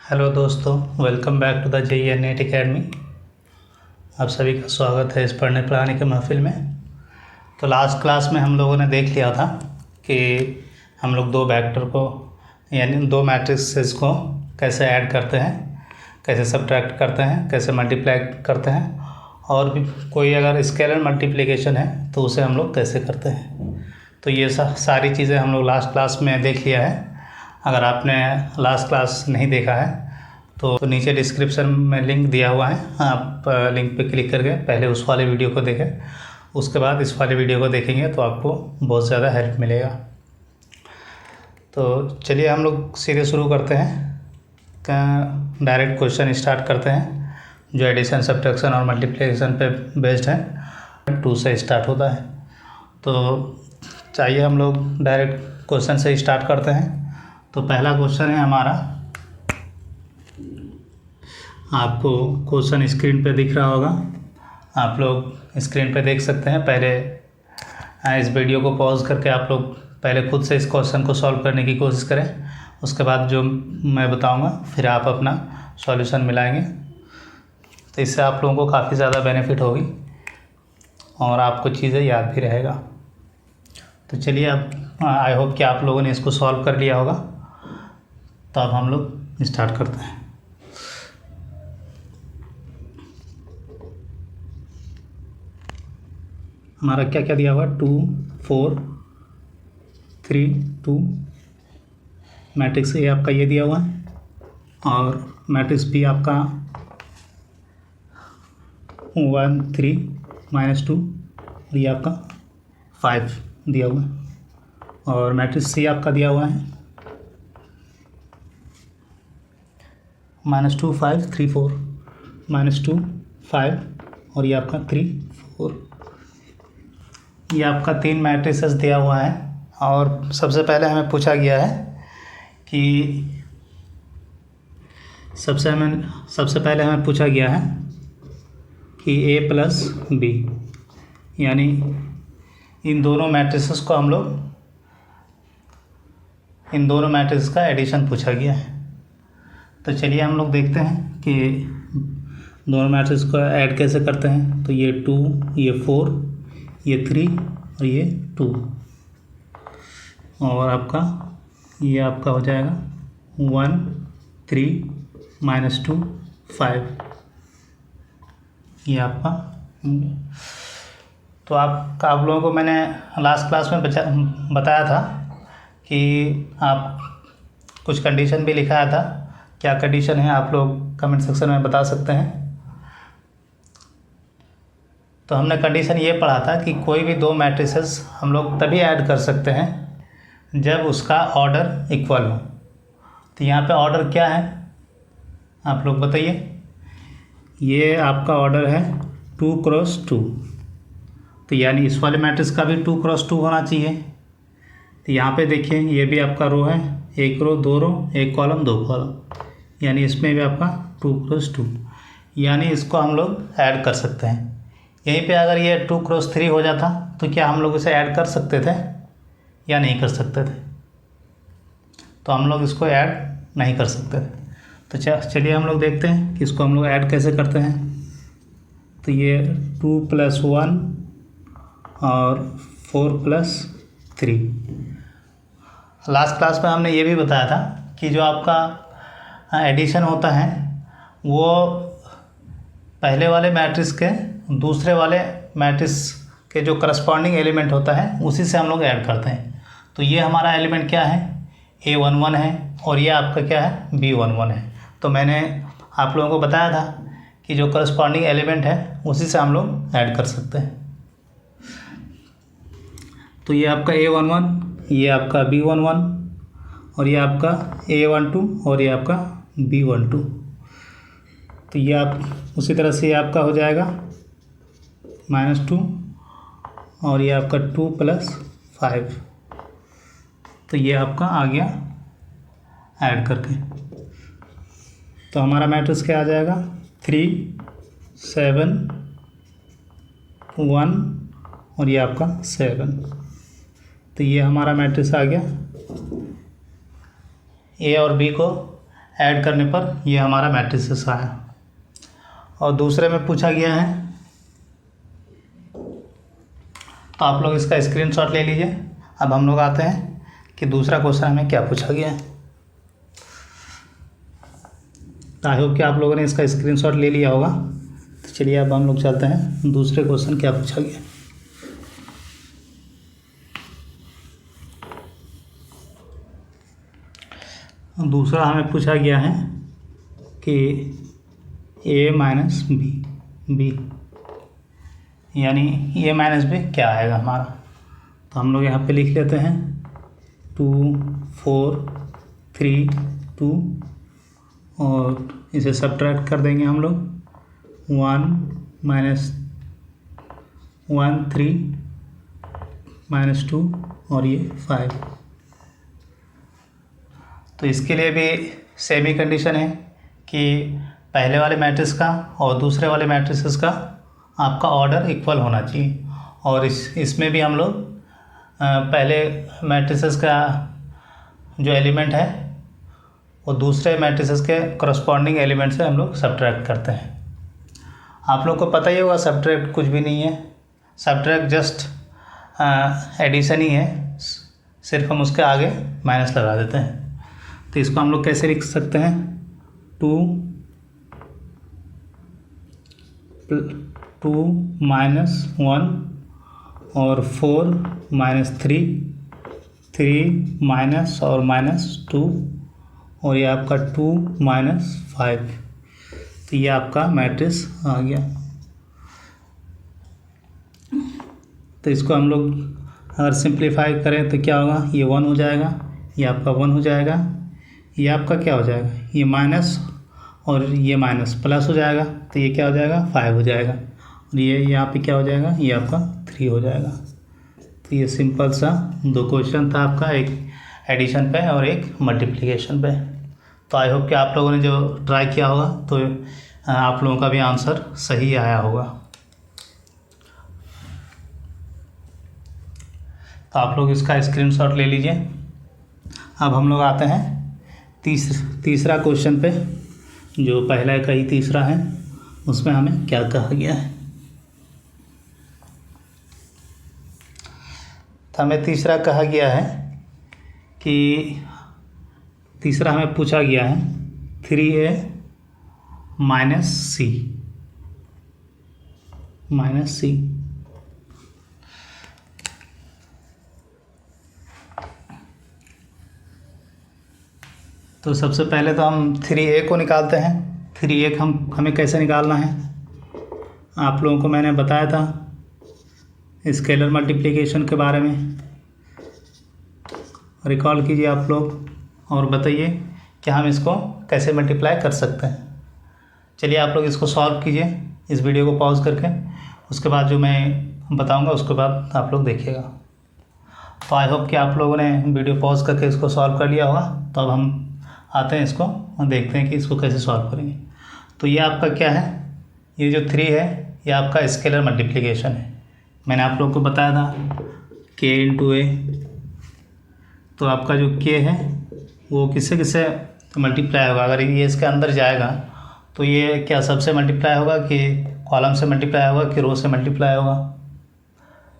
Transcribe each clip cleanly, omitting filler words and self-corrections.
Hello दोस्तों, welcome back to the JEE NET academy. आप सभी का स्वागत है इस पढ़ने पढ़ाने के महफिल में। तो लास्ट क्लास में हम लोगों ने देख लिया था कि हम लोग दो वेक्टर को यानी दो मैट्रिसेस को कैसे ऐड करते हैं, कैसे सब्ट्रैक्ट करते हैं, कैसे मल्टीप्लाई करते हैं, और भी कोई अगर स्केलर मल्टीप्लिकेशन है तो उसे हम लोग कैसे करते हैं। तो ये सारी चीज़ें हम लोग लास्ट क्लास में देख लिया है। अगर आपने लास्ट क्लास नहीं देखा है तो नीचे डिस्क्रिप्शन में लिंक दिया हुआ है, आप लिंक पे क्लिक करके पहले उस वाले वीडियो को देखें, उसके बाद इस वाले वीडियो को देखेंगे तो आपको बहुत ज़्यादा हेल्प मिलेगा। तो चलिए हम लोग सीधे शुरू करते हैं, डायरेक्ट क्वेश्चन स्टार्ट करते हैं जो एडिशन सब्ट्रैक्शन और मल्टीप्लिकेशन पे बेस्ड है। 2 से स्टार्ट होता है। तो चाहिए हम लोग डायरेक्ट क्वेश्चन से स्टार्ट करते हैं। तो पहला क्वेश्चन है हमारा, आपको क्वेश्चन स्क्रीन पे दिख रहा होगा, आप लोग स्क्रीन पे देख सकते हैं। पहले इस वीडियो को पॉज करके आप लोग पहले खुद से इस क्वेश्चन को सॉल्व करने की कोशिश करें, उसके बाद जो मैं बताऊंगा फिर आप अपना सॉल्यूशन मिलाएंगे। तो इससे आप लोगों को काफ़ी ज़्यादा बेनिफिट होगी और आपको चीज़ें याद भी रहेगा। तो चलिए, अब आई होप कि आप लोगों ने इसको सॉल्व कर लिया होगा। तो अब हम लोग स्टार्ट करते हैं। हमारा क्या क्या दिया हुआ है, 2 4 3 2। मैट्रिक्स ए आपका ये दिया हुआ है और मैट्रिक्स बी आपका 1 3 -2 और ये आपका 5 दिया हुआ है। और मैट्रिक्स सी आपका दिया हुआ है -2 5 3 4 -2 5 और ये आपका 3 4। ये आपका 3 मैट्रिसेस दिया हुआ है। और सबसे पहले हमें पूछा गया है कि सबसे पहले हमें पूछा गया है कि a प्लस बी, यानी इन दोनों मैट्रिसेस को हम लोग इन दोनों मैट्रिक्स का एडिशन पूछा गया है। तो चलिए हम लोग देखते हैं कि दोनों मैट्रिक्स को ऐड कैसे करते हैं। तो ये 2, ये 4, ये 3 और ये 2, और ये आपका हो जाएगा 1 3 -2 5, ये आपका। तो आप लोगों को मैंने लास्ट क्लास में बताया था कि आप कुछ कंडीशन भी लिखाया था। क्या कंडीशन है आप लोग कमेंट सेक्शन में बता सकते हैं। तो हमने कंडीशन ये पढ़ा था कि कोई भी दो मैट्रिसेस हम लोग तभी ऐड कर सकते हैं जब उसका ऑर्डर इक्वल हो। तो यहाँ पे ऑर्डर क्या है आप लोग बताइए। ये आपका ऑर्डर है 2 × 2, तो यानी इस वाले मैट्रिक्स का भी 2 × 2 होना चाहिए। तो यहाँ पे देखिए, ये भी आपका रो है, 1 रो 2 रो 1 कॉलम 2 कॉलम, यानी इसमें भी आपका 2 × 2, यानी इसको हम लोग ऐड कर सकते हैं। यहीं पे अगर ये 2 × 3 हो जाता तो क्या हम लोग इसे ऐड कर सकते थे या नहीं कर सकते थे। तो हम लोग इसको ऐड नहीं कर सकते थे। तो चलिए हम लोग देखते हैं कि इसको हम लोग ऐड कैसे करते हैं। तो ये 2 + 1 और 4 + 3। लास्ट क्लास में हमने ये भी बताया था कि जो आपका एडिशन होता है वो पहले वाले मैट्रिक्स के दूसरे वाले मैट्रिक्स के जो करस्पॉन्डिंग एलिमेंट होता है उसी से हम लोग ऐड करते हैं। तो ये हमारा एलिमेंट क्या है, A11 है, और ये आपका क्या है, B11 है। तो मैंने आप लोगों को बताया था कि जो करस्पॉन्डिंग एलिमेंट है उसी से हम लोग ऐड कर सकते हैं। तो ये आपका A11, ये आपका B11 और ये आपका A12 और ये आपका B12। तो ये आप उसी तरह से आपका हो जाएगा -2 और ये आपका 2 + 5। तो ये आपका आ गया ऐड करके। तो हमारा मैट्रिक्स क्या आ जाएगा, 3 7 1 और ये आपका 7। तो ये हमारा मैट्रिक्स आ गया। ए और बी को ऐड करने पर ये हमारा मैट्रिसेस आया। और दूसरे में पूछा गया है, तो आप लोग इसका स्क्रीनशॉट ले लीजिए। अब हम लोग आते हैं कि दूसरा क्वेश्चन हमें क्या पूछा गया है। आई होप कि आप लोगों ने इसका स्क्रीनशॉट ले लिया होगा। तो चलिए अब हम लोग चलते हैं दूसरे क्वेश्चन क्या पूछा गया। दूसरा हमें पूछा गया है कि a माइनस बी यानी a माइनस बी क्या आएगा हमारा। तो हम लोग यहाँ पे लिख लेते हैं 2 4 3 2 और इसे सब्ट्रैक्ट कर देंगे हम लोग 1 माइनस 1 3 माइनस 2 और ये 5। तो इसके लिए भी सेम ही कंडीशन है कि पहले वाले मैट्रिक्स का और दूसरे वाले मैट्रिक्स का आपका ऑर्डर इक्वल होना चाहिए। और इसमें भी हम लोग पहले मैट्रिक्स का जो एलिमेंट है वो दूसरे मैट्रिक्स के करस्पॉन्डिंग एलिमेंट से हम लोग सब्ट्रैक्ट करते हैं। आप लोग को पता ही होगा सब्ट्रैक्ट कुछ भी नहीं है, सब्ट्रैक्ट जस्ट एडिशन ही है, सिर्फ हम उसके आगे माइनस लगा देते हैं। तो इसको हम लोग कैसे लिख सकते हैं 2 माइनस 1 और 4 माइनस 3 माइनस और माइनस 2 और ये आपका 2 माइनस 5। तो ये आपका मैट्रिक्स आ गया। तो इसको हम लोग अगर सिंप्लीफाई करें तो क्या होगा, ये 1 हो जाएगा, ये आपका 1 हो जाएगा, ये आपका क्या हो जाएगा, ये माइनस और ये माइनस प्लस हो जाएगा, तो ये क्या हो जाएगा 5 हो जाएगा, और ये यहाँ पे क्या हो जाएगा, ये आपका 3 हो जाएगा। तो ये सिंपल सा 2 क्वेश्चन था आपका, एक एडिशन पे और एक मल्टीप्लिकेशन पे। तो आई होप कि आप लोगों ने जो ट्राई किया होगा तो आप लोगों का भी आंसर सही आया होगा। तो आप लोग इसका स्क्रीनशॉट ले लीजिए। अब हम लोग आते हैं तीसरा क्वेश्चन पे, जो पहला का ही तीसरा है, उसमें हमें क्या कहा गया है। तो हमें तीसरा कहा गया है कि तीसरा हमें पूछा गया है 3a माइनस सी। तो सबसे पहले तो हम 3a को निकालते हैं। 3a हमें कैसे निकालना है, आप लोगों को मैंने बताया था स्केलर मल्टीप्लिकेशन के बारे में, रिकॉल कीजिए आप लोग और बताइए कि हम इसको कैसे मल्टीप्लाई कर सकते हैं। चलिए आप लोग इसको सॉल्व कीजिए इस वीडियो को पॉज करके, उसके बाद जो मैं बताऊंगा उसके बाद आप लोग देखिएगा। तो आई होप कि आप लोगों ने वीडियो पॉज करके इसको सॉल्व कर लिया होगा। तो अब हम आते हैं इसको और देखते हैं कि इसको कैसे सॉल्व करेंगे। तो ये आपका क्या है, ये जो 3 है ये आपका स्केलर मल्टीप्लिकेशन है। मैंने आप लोगों को बताया था k इंटू ए। तो आपका जो k है वो किससे किससे मल्टीप्लाई होगा, अगर ये इसके अंदर जाएगा तो ये क्या सबसे मल्टीप्लाई होगा कि कॉलम से मल्टीप्लाई होगा कि रो से मल्टीप्लाई होगा।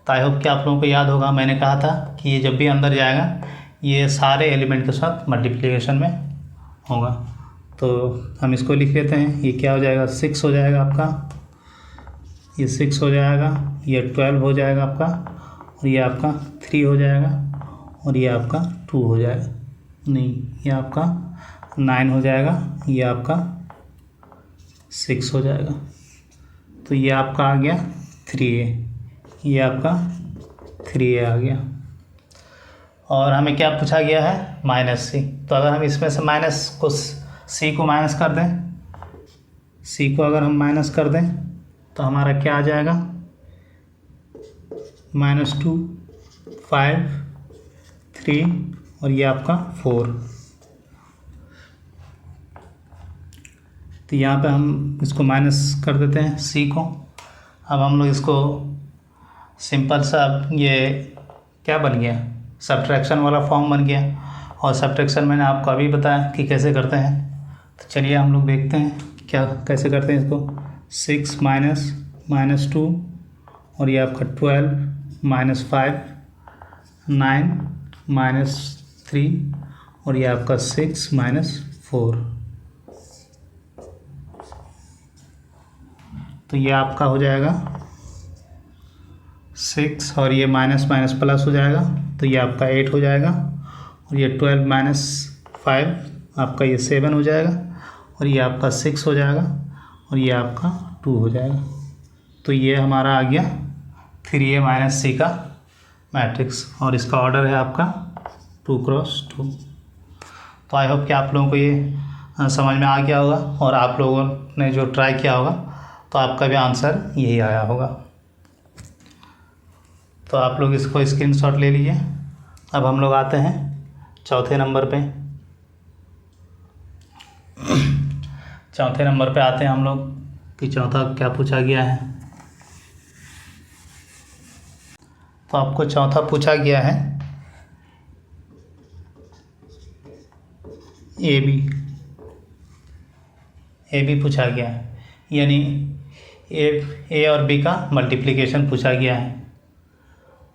तो आई होप कि आप लोगों को याद होगा, मैंने कहा था कि ये जब भी अंदर जाएगा ये सारे एलिमेंट के साथ मल्टीप्लिकेशन में होगा। तो हम इसको लिख लेते हैं, ये क्या हो जाएगा 6 हो जाएगा आपका, ये 6 हो जाएगा, ये 12 हो जाएगा आपका, और ये आपका 3 हो जाएगा, और ये आपका 2 हो जाएगा, नहीं ये आपका 9 हो जाएगा, ये आपका 6 हो जाएगा। तो ये आपका आ गया 3a, ये आपका 3a आ गया। और हमें क्या पूछा गया है माइनस सी। तो अगर हम इसमें से माइनस को सी को माइनस कर दें, सी को अगर हम माइनस कर दें तो हमारा क्या आ जाएगा -2 5 3 और ये आपका 4। तो यहाँ पे हम इसको माइनस कर देते हैं सी को। अब हम लोग इसको सिंपल सा, ये क्या बन गया सब्ट्रैक्शन वाला फॉर्म बन गया। और सब्ट्रैक्शन मैंने आपको अभी बताया कि कैसे करते हैं। तो चलिए हम लोग देखते हैं क्या कैसे करते हैं इसको। 6 माइनस 2 और ये आपका 12 -5 9 -3 और ये आपका 6 -4। तो ये आपका हो जाएगा 6 और ये माइनस माइनस प्लस हो जाएगा तो ये आपका 8 हो जाएगा और ये 12 -5 आपका ये 7 हो जाएगा और ये आपका 6 हो जाएगा और ये आपका 2 हो जाएगा। तो ये हमारा आ गया 3A - C का मैट्रिक्स और इसका ऑर्डर है आपका 2 × 2। तो आई होप कि आप लोगों को ये समझ में आ गया होगा और आप लोगों ने जो ट्राई किया होगा तो आपका भी आंसर यही आया होगा। तो आप लोग इसको स्क्रीनशॉट ले लीजिए। अब हम लोग आते हैं चौथे नंबर पे। चौथे नंबर पे आते हैं हम लोग कि चौथा क्या पूछा गया है। तो आपको चौथा पूछा गया है ए बी पूछा गया है, यानी ए और बी का मल्टीप्लिकेशन पूछा गया है।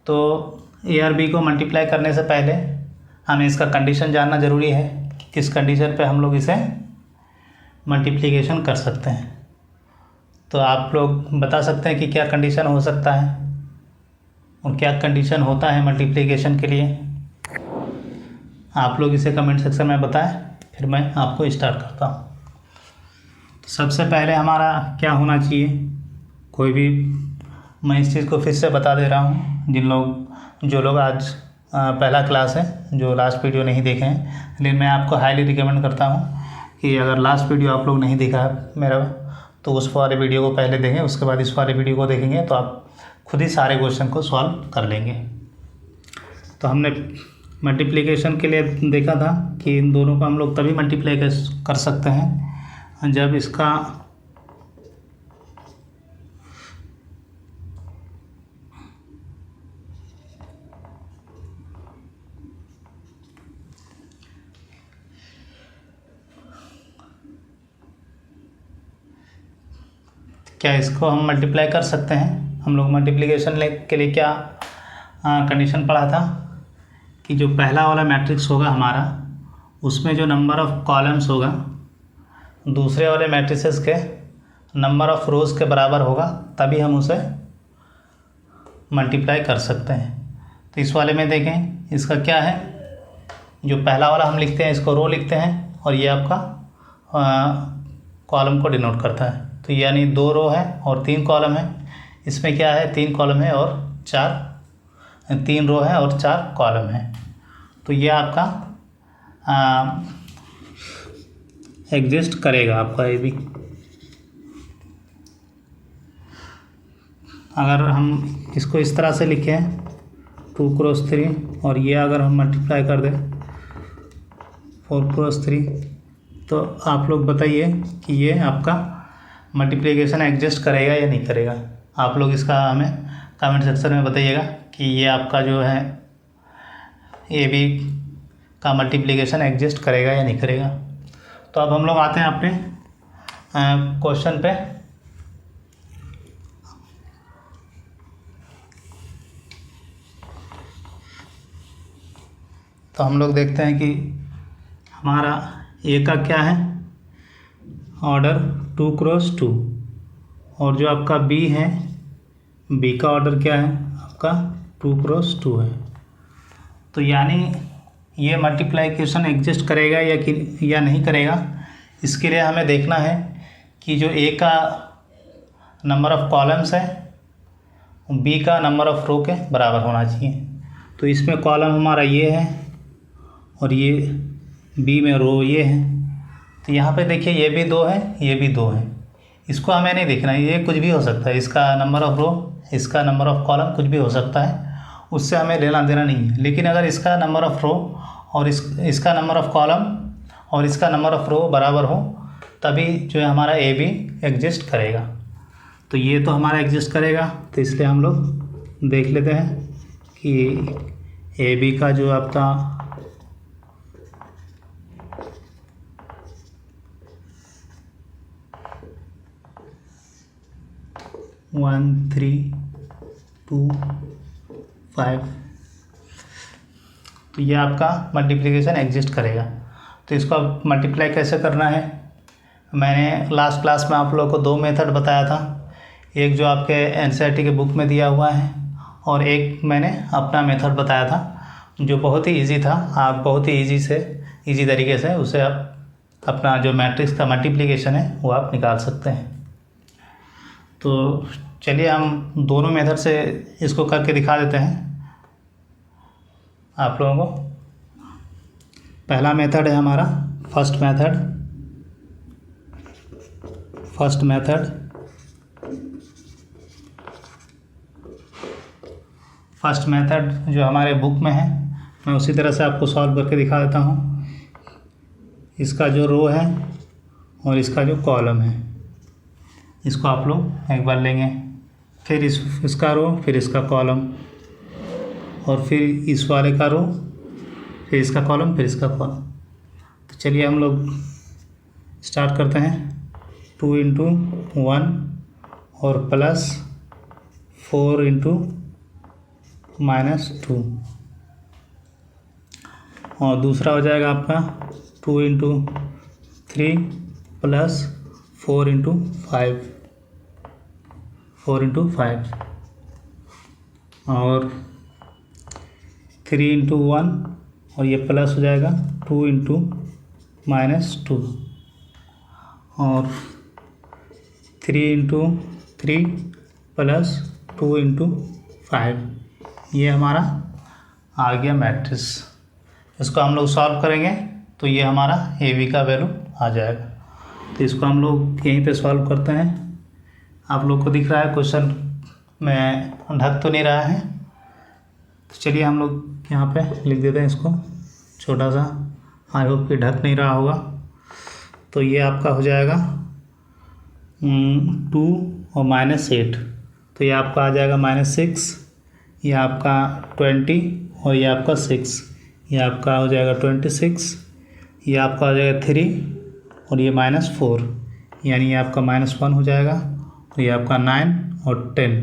तो ए और बी को मल्टीप्लाई करने से पहले हमें इसका कंडीशन जानना ज़रूरी है कि किस कंडीशन पे हम लोग इसे मल्टीप्लिकेशन कर सकते हैं। तो आप लोग बता सकते हैं कि क्या कंडीशन हो सकता है और क्या कंडीशन होता है मल्टीप्लिकेशन के लिए। आप लोग इसे कमेंट सेक्शन में बताएं, फिर मैं आपको स्टार्ट करता हूँ। तो सबसे पहले हमारा क्या होना चाहिए, कोई भी मैं इस चीज़ को फिर से बता दे रहा हूँ जो लोग आज पहला क्लास है, जो लास्ट वीडियो नहीं देखे हैं, लेकिन मैं आपको हाईली रिकमेंड करता हूँ कि अगर लास्ट वीडियो आप लोग नहीं देखा है मेरा तो उस वाले वीडियो को पहले देखें, उसके बाद इस वाले वीडियो को देखेंगे तो आप खुद ही सारे क्वेश्चन को सॉल्व कर लेंगे। तो हमने मल्टीप्लिकेशन के लिए देखा था कि इन दोनों को हम लोग तभी मल्टीप्लाई कर सकते हैं जब इसका क्या इसको हम मल्टीप्लाई कर सकते हैं। हम लोग मल्टीप्लिकेशन के लिए क्या कंडीशन पढ़ा था कि जो पहला वाला मैट्रिक्स होगा हमारा उसमें जो नंबर ऑफ़ कॉलम्स होगा दूसरे वाले मैट्रिसेस के नंबर ऑफ़ रोज़ के बराबर होगा, तभी हम उसे मल्टीप्लाई कर सकते हैं। तो इस वाले में देखें, इसका क्या है, जो पहला वाला हम लिखते हैं इसको रो लिखते हैं और ये आपका कॉलम को डिनोट करता है। तो यानी 2 रो है और 3 कॉलम है। इसमें क्या है, 3 कॉलम है और 3 रो है और 4 कॉलम है। तो ये आपका एग्जिस्ट करेगा आपका ए बी। अगर हम इसको इस तरह से लिखें 2 × 3 और ये अगर हम मल्टीप्लाई कर दें 4 × 3 तो आप लोग बताइए कि ये आपका मल्टीप्लिकेशन एग्जिस्ट करेगा या नहीं करेगा। आप लोग इसका हमें कमेंट सेक्शन में बताइएगा कि ये आपका जो है ए बी का मल्टीप्लिकेशन एग्जिस्ट करेगा या नहीं करेगा। तो अब हम लोग आते हैं अपने क्वेश्चन पे। तो हम लोग देखते हैं कि हमारा ए का क्या है, ऑर्डर 2 × 2 और जो आपका बी है, बी का ऑर्डर क्या है आपका 2 × 2 है। तो यानी ये मल्टीप्लिकेशन एग्जिस्ट करेगा या नहीं करेगा, इसके लिए हमें देखना है कि जो ए का नंबर ऑफ़ कॉलम्स है बी का नंबर ऑफ़ रो के बराबर होना चाहिए। तो इसमें कॉलम हमारा ये है और ये बी में रो ये है। तो यहाँ पे देखिए ये भी 2 है, ये भी 2 है। इसको हमें नहीं देखना है, ये कुछ भी हो सकता है, इसका नंबर ऑफ़ रो, इसका नंबर ऑफ़ कॉलम कुछ भी हो सकता है, उससे हमें लेना देना नहीं है। लेकिन अगर इसका नंबर ऑफ़ रो और इसका नंबर ऑफ़ कॉलम और इसका नंबर ऑफ़ रो बराबर हो तभी जो है हमारा ए बी एग्जिस्ट करेगा। तो ये तो हमारा एग्जिस्ट करेगा, तो इसलिए हम लोग देख लेते हैं कि ए बी का जो आपका 1 3 2 5। तो ये आपका मल्टीप्लिकेशन एग्जिस्ट करेगा। तो इसको अब मल्टीप्लाई कैसे करना है, मैंने लास्ट क्लास में आप लोगों को 2 मेथड बताया था। एक जो आपके एनसीईआरटी के बुक में दिया हुआ है और एक मैंने अपना मेथड बताया था जो बहुत ही इजी था। आप बहुत ही इजी तरीके से उसे आप अपना जो मैट्रिक्स का मल्टीप्लिकेशन है वो आप निकाल सकते हैं। तो चलिए हम दोनों मेथड से इसको करके दिखा देते हैं आप लोगों को। पहला मेथड है हमारा फर्स्ट मेथड जो हमारे बुक में है, मैं उसी तरह से आपको सॉल्व करके दिखा देता हूँ। इसका जो रो है और इसका जो कॉलम है, इसको आप लोग एक बार लेंगे, फिर इसका रो, फिर इसका कॉलम, और फिर इस वाले का रो, फिर इसका कॉलम, फिर इसका कॉलम। तो चलिए हम लोग स्टार्ट करते हैं। 2 × 1 और प्लस 4 × -2, और दूसरा हो जाएगा आपका 2 × 3 प्लस 4 × 5, और 3 × 1 और ये प्लस हो जाएगा 2 × -2, और 3 × 3 प्लस 2 × 5। ये हमारा आ गया मैट्रिक्स। इसको हम लोग सॉल्व करेंगे तो ये हमारा ए बी का वैल्यू आ जाएगा। तो इसको हम लोग यहीं पे सॉल्व करते हैं। आप लोग को दिख रहा है क्वेश्चन में ढक तो नहीं रहा है, तो चलिए हम लोग यहाँ पे लिख देते हैं इसको छोटा सा। आई होप कि ढक नहीं रहा होगा। तो ये आपका हो जाएगा 2 और -8, तो ये आपका आ जाएगा -6, ये आपका 20 और ये आपका 6, ये आपका हो जाएगा 26, ये आपका हो जाएगा 3 और ये -4, यानी ये आपका -1 हो जाएगा। तो ये आपका 9 और 10,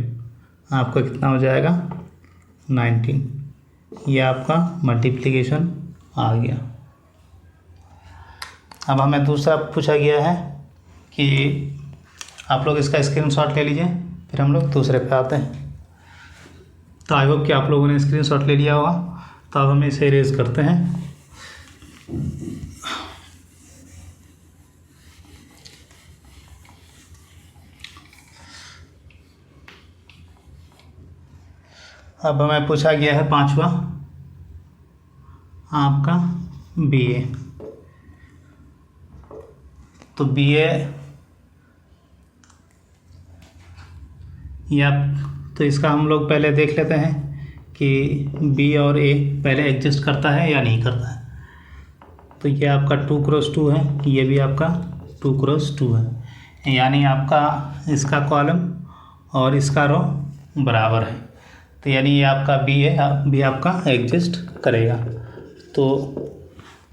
आपका कितना हो जाएगा 19। ये आपका मल्टीप्लिकेशन आ गया। अब हमें दूसरा पूछा गया है कि आप लोग इसका स्क्रीनशॉट ले लीजिए, फिर हम लोग दूसरे पे आते हैं। तो आई होप कि आप लोगों ने स्क्रीनशॉट ले लिया होगा। तो अब हम इसे इरेज करते हैं। अब हमें पूछा गया है 5वां आपका BA। तो BA या तो इसका हम लोग पहले देख लेते हैं कि B और A पहले एग्जिस्ट करता है या नहीं करता है। तो ये आपका 2 × 2 है, ये भी आपका 2 × 2 है, यानी आपका इसका कॉलम और इसका रो बराबर है। तो यानी ये आपका B आपका एग्जिस्ट करेगा। तो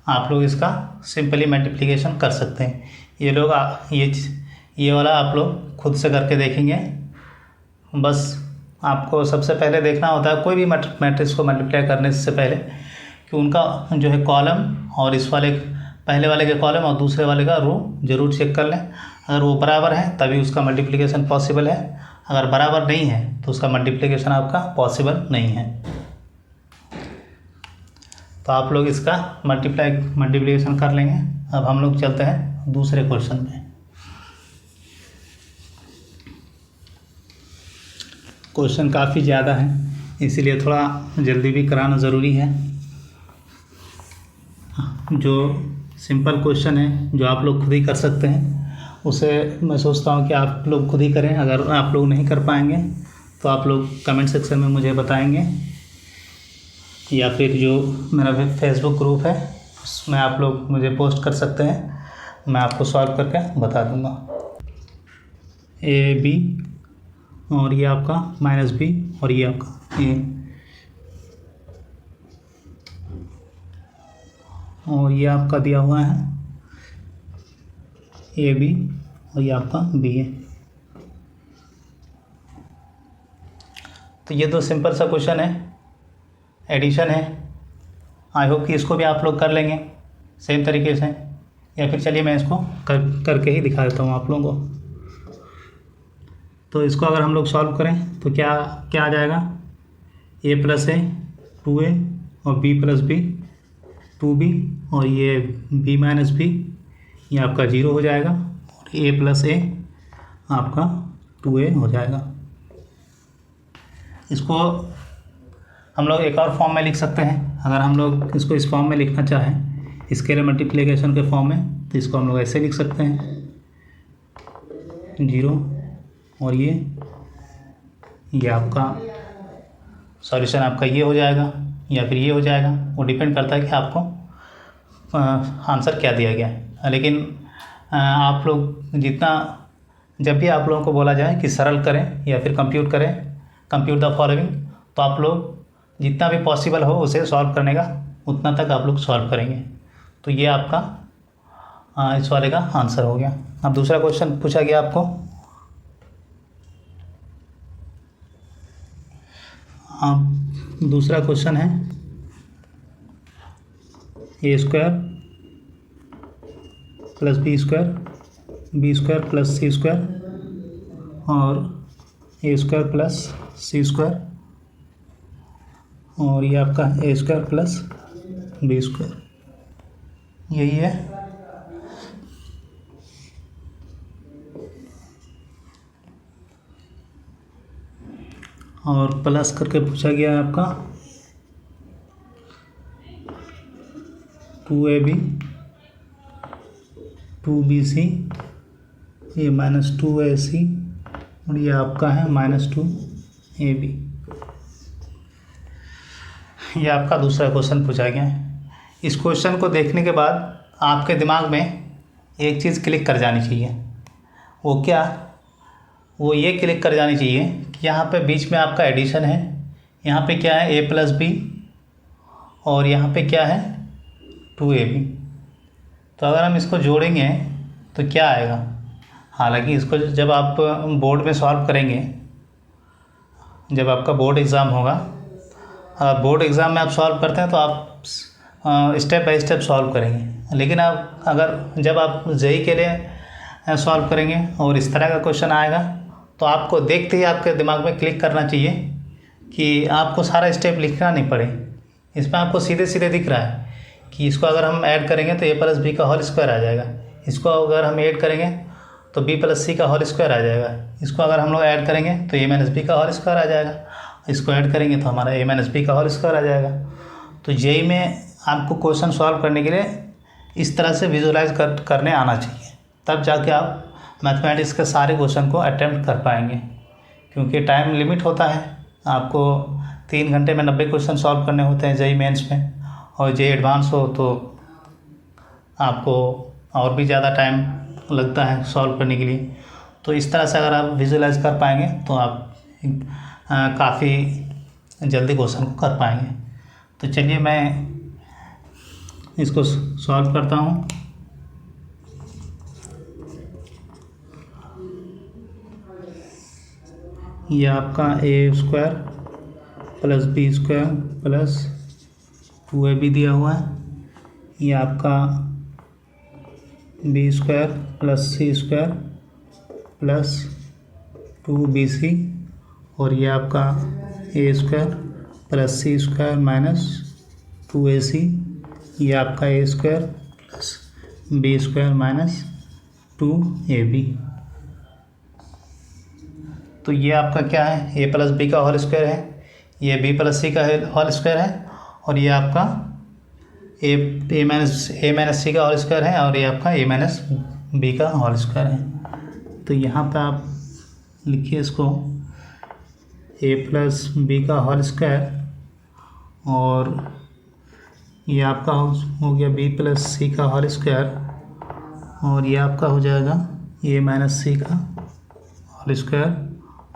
आप लोग इसका सिंपली मल्टीप्लिकेशन कर सकते हैं। ये लोग ये वाला आप लोग खुद से करके देखेंगे। बस आपको सबसे पहले देखना होता है कोई भी मैट्रिक्स को मल्टीप्लाई करने से पहले कि उनका जो है कॉलम और इस वाले पहले वाले के कॉलम और दूसरे वाले का रो जरूर चेक कर लें। अगर वो बराबर है तभी उसका मल्टीप्लिकेशन पॉसिबल है, अगर बराबर नहीं है तो उसका मल्टीप्लिकेशन आपका पॉसिबल नहीं है। तो आप लोग इसका मल्टीप्लिकेशन कर लेंगे। अब हम लोग चलते हैं दूसरे क्वेश्चन में। क्वेश्चन काफ़ी ज़्यादा है, इसीलिए थोड़ा जल्दी भी कराना ज़रूरी है। जो सिंपल क्वेश्चन है जो आप लोग खुद ही कर सकते हैं, उसे मैं सोचता हूँ कि आप लोग खुद ही करें। अगर आप लोग नहीं कर पाएंगे तो आप लोग कमेंट सेक्शन में मुझे बताएंगे, या फिर जो मेरा फेसबुक ग्रुप है उसमें आप लोग मुझे पोस्ट कर सकते हैं, मैं आपको सॉल्व करके बता दूंगा। AB और ये आपका -B और ये आपका A, और ये आपका दिया हुआ है AB और ये आपका BA। तो ये 2 सिंपल सा क्वेश्चन है, एडिशन है। आई होप कि इसको भी आप लोग कर लेंगे सेम तरीके से, या फिर चलिए मैं इसको करके ही दिखा देता हूँ आप लोगों को। तो इसको अगर हम लोग सॉल्व करें तो क्या आ जाएगा, a + a 2a और b + b 2b, और ये b - b ये आपका 0 हो जाएगा, और a + a आपका 2a हो जाएगा। इसको हम लोग एक और फॉर्म में लिख सकते हैं। अगर हम लोग इसको इस फॉर्म में लिखना चाहें, स्केलर मल्टीप्लिकेशन के फॉर्म में, तो इसको हम लोग ऐसे लिख सकते हैं 0, और ये आपका सॉल्यूशन आपका ये हो जाएगा या फिर ये हो जाएगा। वो डिपेंड करता है कि आपको आंसर क्या दिया गया है। लेकिन आप लोग जितना, जब भी आप लोगों को बोला जाए कि सरल करें या फिर कंप्यूट द फॉलोइंग, तो आप लोग जितना भी पॉसिबल हो उसे सॉल्व करने का उतना तक आप लोग सॉल्व करेंगे। तो ये आपका इस वाले का आंसर हो गया। अब दूसरा क्वेश्चन पूछा गया आपको, दूसरा क्वेश्चन है a² + b² + c² और a² + c², और ये आपका a² + b², यही है। और प्लस करके पूछा गया है आपका 2ab 2bc, ये -2ac, और ये आपका है -2ab। ये आपका दूसरा क्वेश्चन पूछा गया है। इस क्वेश्चन को देखने के बाद आपके दिमाग में एक चीज़ क्लिक कर जानी चाहिए। वो क्या? वो ये क्लिक कर जानी चाहिए कि यहाँ पे बीच में आपका एडिशन है, यहाँ पे क्या है a + b, और यहाँ पे क्या है 2ab। तो अगर हम इसको जोड़ेंगे तो क्या आएगा? हालांकि इसको जब आप बोर्ड में सॉल्व करेंगे, जब आपका बोर्ड एग्ज़ाम होगा, अगर बोर्ड एग्ज़ाम में आप सॉल्व करते हैं तो आप स्टेप बाय स्टेप सॉल्व करेंगे। लेकिन जब आप जेईई के लिए सॉल्व करेंगे और इस तरह का क्वेश्चन आएगा, तो आपको देखते ही आपके दिमाग में क्लिक करना चाहिए कि आपको सारा स्टेप लिखना नहीं पड़े। इसमें आपको सीधे सीधे दिख रहा है कि इसको अगर हम ऐड करेंगे तो a + b का होल स्क्वायर आ जाएगा, इसको अगर हम ऐड करेंगे तो b + c का होल स्क्वायर आ जाएगा, इसको अगर हम लोग ऐड करेंगे तो a - b का होल स्क्वायर आ जाएगा, इसको ऐड करेंगे तो हमारा a - b का होल स्क्वायर आ जाएगा। तो जेईई में आपको क्वेश्चन सॉल्व करने के लिए इस तरह से विजुअलाइज करने आना चाहिए, तब जाके आप मैथमेटिक्स के सारे क्वेश्चन को अटेम्प्ट कर पाएंगे। क्योंकि टाइम लिमिट होता है, आपको 3 घंटे में 90 क्वेश्चन सॉल्व करने होते हैं जेईई मेंस में, और जेईई एडवांस हो तो आपको और भी ज़्यादा टाइम लगता है सॉल्व करने के लिए। तो इस तरह से अगर आप विजुअलाइज कर पाएंगे तो आप काफ़ी जल्दी क्वेश्चन को कर पाएंगे। तो चलिए मैं इसको सॉल्व करता हूँ। ये आपका a² + b² + 2ab दिया हुआ है, ये आपका b² + c² + 2bc, और ये आपका a² + c² - 2ac, ये आपका a² + b² - 2ab। तो ये आपका क्या है, a + b का होल स्क्वायर है, ये b + c का होल स्क्वायर है, और ये आपका a - c का होल स्क्वायर है, और ये आपका a - b का होल स्क्वायर है। तो यहाँ पे आप लिखिए इसको a + b का होल स्क्वायर, और ये आपका हो गया b + c का होल स्क्वायर, और ये आपका हो जाएगा a - c का होल स्क्वायर,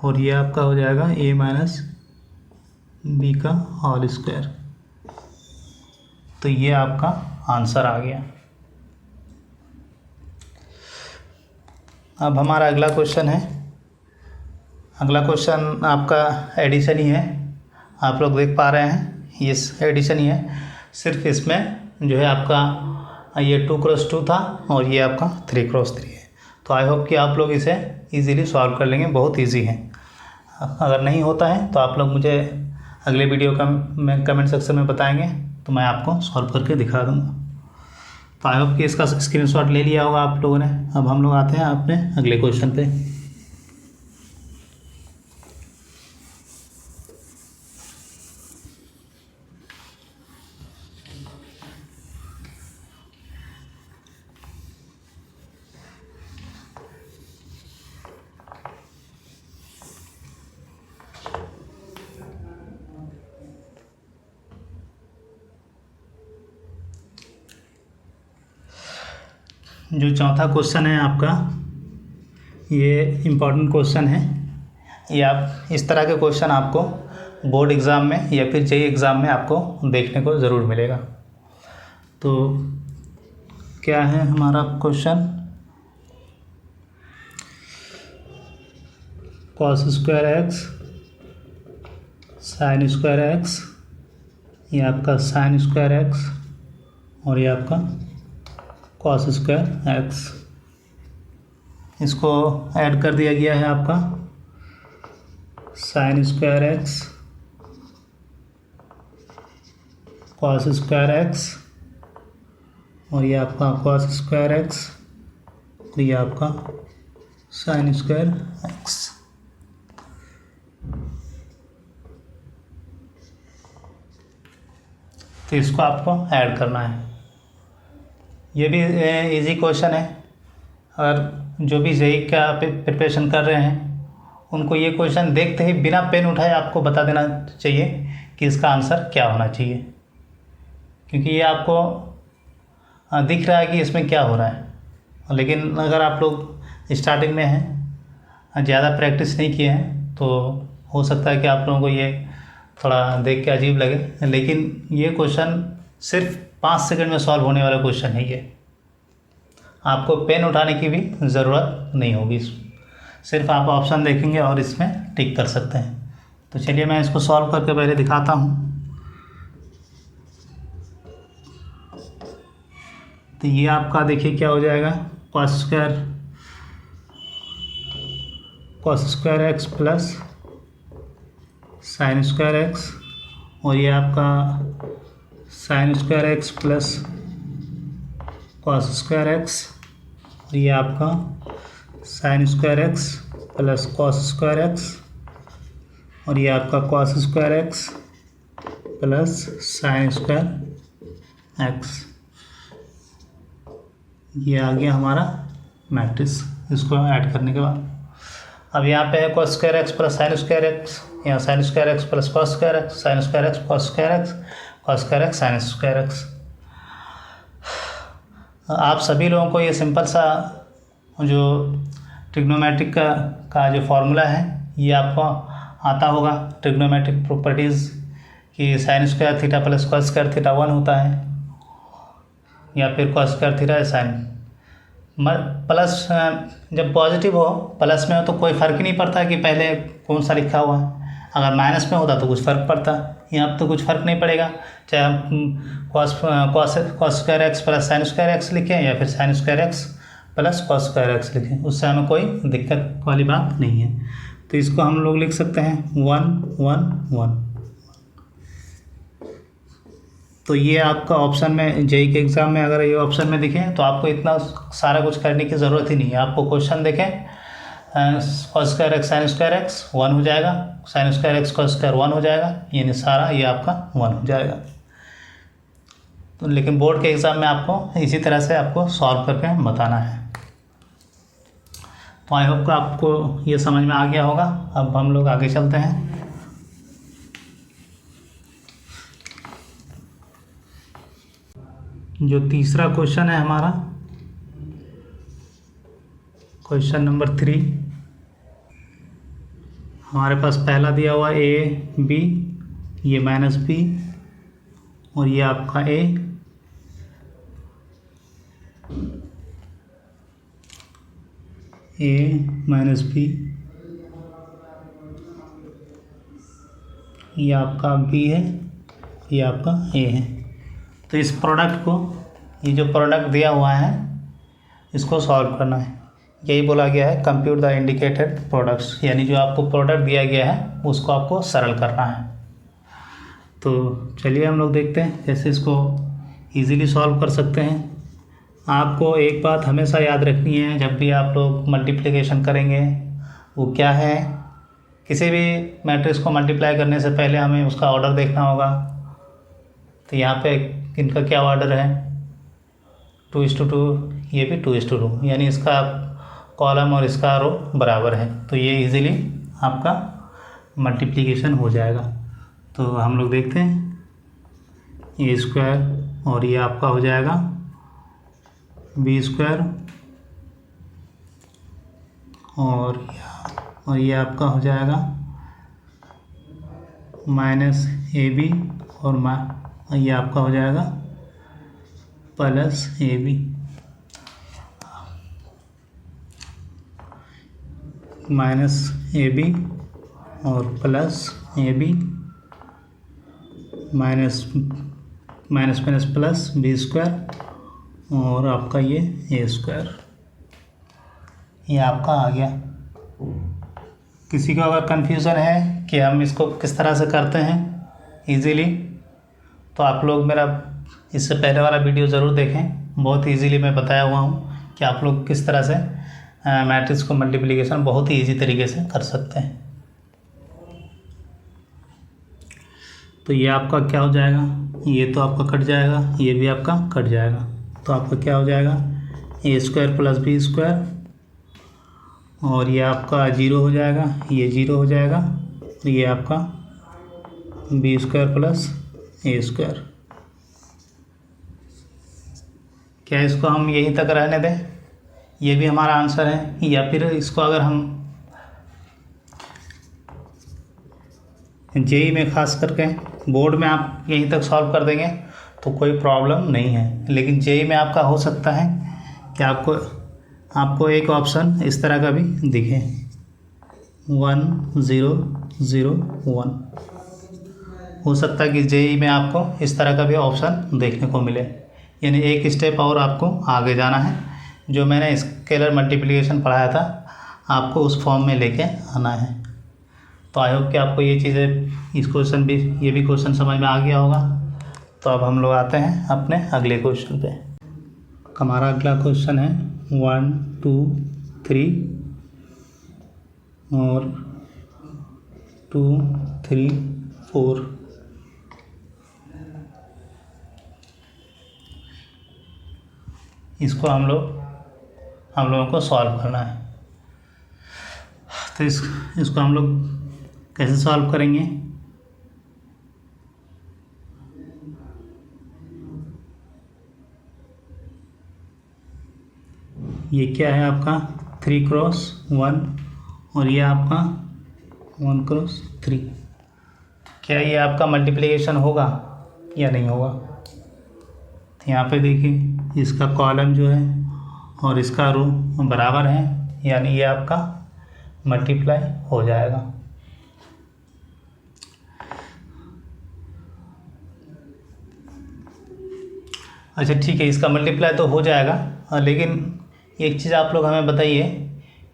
और ये आपका हो जाएगा a - b का होल स्क्वायर। तो ये आपका आंसर आ गया। अब हमारा अगला क्वेश्चन है अगला क्वेश्चन आपका एडिशन ही है, आप लोग देख पा रहे हैं ये एडिशन ही है, सिर्फ इसमें जो है आपका ये 2x2 था और ये आपका 3x3 है। तो आई होप कि आप लोग इसे इजीली सॉल्व कर लेंगे, बहुत इजी है। अगर नहीं होता है तो आप लोग मुझे अगले वीडियो का में कमेंट सेक्शन में बताएंगे तो मैं आपको सॉल्व करके दिखा दूँगा। तो आई होप कि इसका स्क्रीनशॉट ले लिया होगा आप लोगों ने। अब हम लोग आते हैं अपने अगले क्वेश्चन पे। जो चौथा क्वेश्चन है आपका, ये इम्पॉर्टेंट क्वेश्चन है। ये आप इस तरह के क्वेश्चन आपको बोर्ड एग्ज़ाम में या फिर जेईई एग्ज़ाम में आपको देखने को ज़रूर मिलेगा। तो क्या है हमारा question, cos square X sine square x, ये आपका साइन स्क्वायर एक्स और ये आपका कॉस स्क्वायर एक्स, इसको ऐड कर दिया गया है आपका sign square X cos square x और ये आपका कॉस स्क्वायर एक्स और ये आपका साइन स्क्वायर एक्स। तो इसको आपको ऐड करना है। ये भी इजी क्वेश्चन है, अगर जो भी जेईई का प्रिपरेशन कर रहे हैं उनको ये क्वेश्चन देखते ही बिना पेन उठाए आपको बता देना चाहिए कि इसका आंसर क्या होना चाहिए, क्योंकि ये आपको दिख रहा है कि इसमें क्या हो रहा है। लेकिन अगर आप लोग स्टार्टिंग में हैं, ज़्यादा प्रैक्टिस नहीं किए हैं, तो हो सकता है कि आप लोगों को ये थोड़ा देख के अजीब लगे, लेकिन ये क्वेश्चन सिर्फ 5 सेकंड में सॉल्व होने वाला क्वेश्चन है। ये आपको पेन उठाने की भी ज़रूरत नहीं होगी, सिर्फ आप ऑप्शन देखेंगे और इसमें टिक कर सकते हैं। तो चलिए मैं इसको सॉल्व करके पहले दिखाता हूँ। तो ये आपका देखिए क्या हो जाएगा, cos square X plus sine square x और ये आपका sign square X plus cos square x और ये आपका sign square X plus cos square x और ये आपका cos square X plus sine square x. ये आ गया हमारा मैट्रिक्स, इसको ऐड करने के बाद। अब यहाँ पे है cos square X plus sine square X, यहाँ sine square X plus cos square X, sine square X cos square X, cos square X sine square X. आप सभी लोगों को ये सिंपल सा जो ट्रिग्नोमेट्रिक का जो फॉर्मूला है ये आपको आता होगा, ट्रिग्नोमेट्रिक प्रॉपर्टीज़ कि sine square theta plus cos square theta 1 होता है, या फिर cos square theta sine plus. जब पॉजिटिव हो प्लस में हो तो कोई फ़र्क ही नहीं पड़ता कि पहले कौन सा लिखा हुआ है, अगर माइनस में होता तो कुछ फ़र्क पड़ता। यहाँ तो कुछ फ़र्क नहीं पड़ेगा, चाहे हम cos square X plus sine square x लिखें या फिर sign square X plus cos square x लिखें, उससे हमें कोई दिक्कत वाली बात नहीं है। तो इसको हम लोग लिख सकते हैं 1 1 1। तो ये आपका ऑप्शन में जेईई के एग्ज़ाम में अगर ये ऑप्शन में दिखे तो आपको इतना सारा कुछ करने की ज़रूरत ही नहीं है। आपको क्वेश्चन देखें cos square X sine square x 1 हो जाएगा, sign square X cos square 1 हो जाएगा, यानी सारा ये आपका 1 हो जाएगा। तो लेकिन बोर्ड के एग्ज़ाम में आपको इसी तरह से आपको सॉल्व करके बताना है। तो आई होप कि आपको ये समझ में आ गया होगा। अब हम लोग आगे चलते हैं। जो तीसरा क्वेश्चन है हमारा, क्वेश्चन नंबर 3, हमारे पास पहला दिया हुआ ए बी, ये माइनस बी और ये आपका ए, माइनस बी ये आपका बी है, ये आपका ए है। तो इस प्रोडक्ट को, ये जो प्रोडक्ट दिया हुआ है इसको सॉल्व करना है। यही बोला गया है कंप्यूट द इंडिकेटेड प्रोडक्ट्स, यानी जो आपको प्रोडक्ट दिया गया है उसको आपको सरल करना है। तो चलिए हम लोग देखते हैं कैसे इसको ईज़िली सॉल्व कर सकते हैं। आपको एक बात हमेशा याद रखनी है जब भी आप लोग मल्टीप्लिकेशन करेंगे, वो क्या है, किसी भी मैट्रिक्स को मल्टीप्लाई करने से पहले हमें उसका ऑर्डर देखना होगा। तो यहाँ पे इनका क्या ऑर्डर है, 2:2, ये भी 2:2, यानी इसका कॉलम और इसका रो बराबर है। तो ये इजीली आपका मल्टीप्लिकेशन हो जाएगा। तो हम लोग देखते हैं, ए स्क्वायर और ये आपका हो जाएगा बी स्क्वायर और ये आपका हो जाएगा माइनस ए बी और ये आपका हो जाएगा plus A B. Minus A B और plus A B, minus minus plus B square और आपका ये ए स्क्वायर, ये आपका आ गया। किसी को अगर कन्फ्यूज़न है कि हम इसको किस तरह से करते हैं इजीली, तो आप लोग मेरा इससे पहले वाला वीडियो ज़रूर देखें। बहुत इजीली मैं बताया हुआ हूँ कि आप लोग किस तरह से मैट्रिक्स को मल्टीप्लिकेशन बहुत ही ईजी तरीके से कर सकते हैं। तो ये आपका क्या हो जाएगा, ये तो आपका कट जाएगा, ये भी आपका कट जाएगा। तो आपका क्या हो जाएगा, ए स्क्वायर प्लस बी स्क्वायर और ये आपका 0 हो जाएगा, ये 0 हो जाएगा, ये आपका बी स्क्वायर प्लस ए स्क्वायर। क्या इसको हम यहीं तक रहने दें, ये भी हमारा आंसर है, या फिर इसको अगर हम जेई में खास करके बोर्ड में आप यहीं तक सॉल्व कर देंगे तो कोई प्रॉब्लम नहीं है, लेकिन जेई में आपका हो सकता है कि आपको एक ऑप्शन इस तरह का भी दिखे 1 0 0 1। हो सकता है कि जेई में आपको इस तरह का भी ऑप्शन देखने को मिले, यानी एक स्टेप और आपको आगे जाना है। जो मैंने स्केलर मल्टीप्लिकेशन पढ़ाया था आपको उस फॉर्म में लेके आना है। तो आई होप कि आपको ये चीज़ें, इस क्वेश्चन भी, ये भी क्वेश्चन समझ में आ गया होगा। तो अब हम लोग आते हैं अपने अगले क्वेश्चन पे। हमारा अगला क्वेश्चन है 1 2 3 और 2 3 4। इसको हम लोगों को सॉल्व करना है। तो इसको हम लोग कैसे सॉल्व करेंगे, ये क्या है आपका 3x1 और ये आपका 1x3। क्या ये आपका मल्टीप्लिकेशन होगा या नहीं होगा। तो यहाँ पे देखिए इसका कॉलम जो है और इसका रो बराबर है, यानी ये आपका मल्टीप्लाई हो जाएगा। अच्छा ठीक है, इसका मल्टीप्लाई तो हो जाएगा, लेकिन एक चीज़ आप लोग हमें बताइए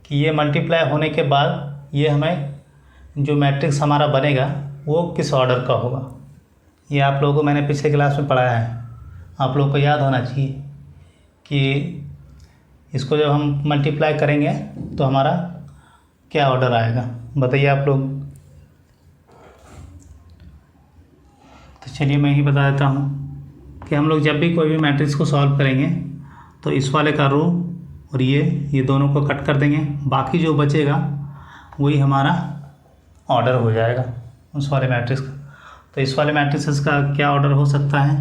कि ये मल्टीप्लाई होने के बाद ये हमें जो मैट्रिक्स हमारा बनेगा वो किस ऑर्डर का होगा। ये आप लोगों को मैंने पिछले क्लास में पढ़ाया है, आप लोगों को याद होना चाहिए कि इसको जब हम मल्टीप्लाई करेंगे तो हमारा क्या ऑर्डर आएगा, बताइए आप लोग। तो चलिए मैं ही बता देता हूँ कि हम लोग जब भी कोई भी मैट्रिक्स को सॉल्व करेंगे तो इस वाले का रो और ये दोनों को कट कर देंगे, बाकी जो बचेगा वही हमारा ऑर्डर हो जाएगा उस वाले मैट्रिक्स का। तो इस वाले मैट्रिक्स का क्या ऑर्डर हो सकता है,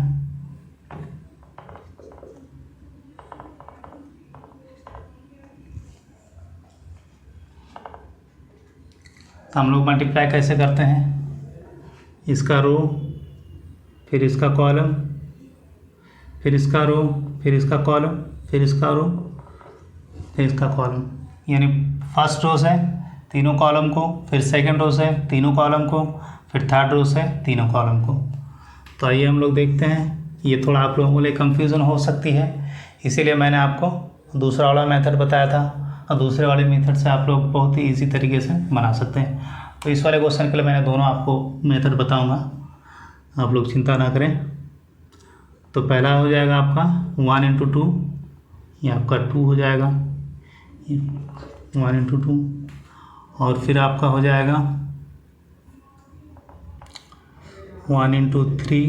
तो हम लोग मल्टीप्लाई कैसे करते हैं, इसका रो फिर इसका कॉलम फिर इसका रो फिर इसका कॉलम फिर इसका रो फिर इसका कॉलम, यानी फर्स्ट रो से तीनों कॉलम को, फिर सेकंड रो से तीनों कॉलम को, फिर थर्ड रो से तीनों कॉलम को। तो आइए हम लोग देखते हैं। ये थोड़ा आप लोगों को लिए कन्फ्यूज़न हो सकती है, इसीलिए मैंने आपको दूसरा वाला मेथड बताया था, और दूसरे वाले मेथड से आप लोग बहुत ही ईजी तरीके से बना सकते हैं। तो इस वाले क्वेश्चन के लिए मैंने दोनों आपको मेथड बताऊंगा, आप लोग चिंता ना करें। तो पहला हो जाएगा आपका 1 इंटू 2, ये आपका 2 हो जाएगा, 1 इंटू 2। और फिर आपका हो जाएगा 1 इंटू 3,